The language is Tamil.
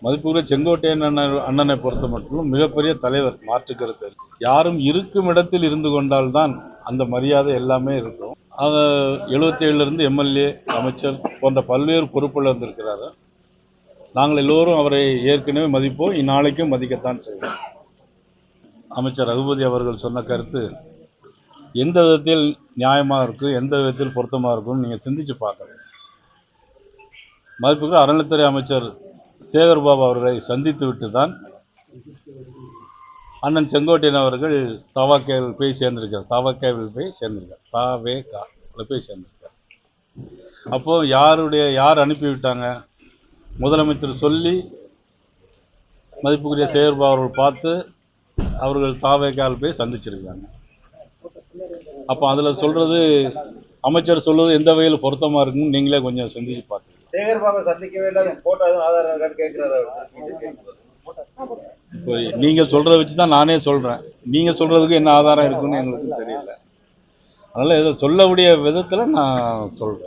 மதிப்புக்குரிய செங்கோட்டையன் அண்ணனை பொறுத்த மட்டும் மிகப்பெரிய தலைவர், மாற்று கருத்து. யாரும் இருக்கும் இடத்தில் இருந்து கொண்டால்தான் அந்த மரியாதை எல்லாமே இருக்கும். 77 இருந்து எம்எல்ஏ, அமைச்சர் போன்ற பல்வேறு பொறுப்புகள் வந்திருக்கிறாரு. நாங்கள் எல்லோரும் அவரை ஏற்கனவே மதிப்போம், இந்நாளைக்கும் மதிக்கத்தான் செய்வோம். அமைச்சர் ரகுபதி அவர்கள் சொன்ன கருத்து எந்த விதத்தில் நியாயமாக இருக்கும், எந்த விதத்தில் பொருத்தமாக இருக்கும் நீங்கள் சிந்திச்சு பார்க்கணும். மதிப்புக்கு அறநிலைத்துறை அமைச்சர் சேகர்பாபு அவர்களை சந்தித்து விட்டு தான் அண்ணன் செங்கோட்டையன் அவர்கள் தவாக்கவில் போய் சேர்ந்திருக்கார். அப்போ யார் அனுப்பிவிட்டாங்க? முதலமைச்சர் சொல்லி மதிப்புக்குரிய சேகர்பாபு அவர்கள் பார்த்து அவர்கள் தாவேக்காவில் போய் சந்திச்சிருக்காங்க. அப்போ அதில் சொல்றது, அமைச்சர் சொல்வது எந்த வகையில் பொருத்தமாக இருக்குன்னு நீங்களே கொஞ்சம் சிந்திச்சு பார்த்துங்க. சேகர்பாபு சந்திக்கவே இல்லை, போட்டோ எதுவும் ஆதாரம் இருக்கான்னு கேட்கிறாரு. இப்போ நீங்கள் சொல்றதை வச்சு தான் நானே சொல்றேன். நீங்க சொல்றதுக்கு என்ன ஆதாரம் இருக்குன்னு எங்களுக்கு தெரியல. அதனால ஏதோ சொல்லக்கூடிய விதத்தில் நான் சொல்றேன்.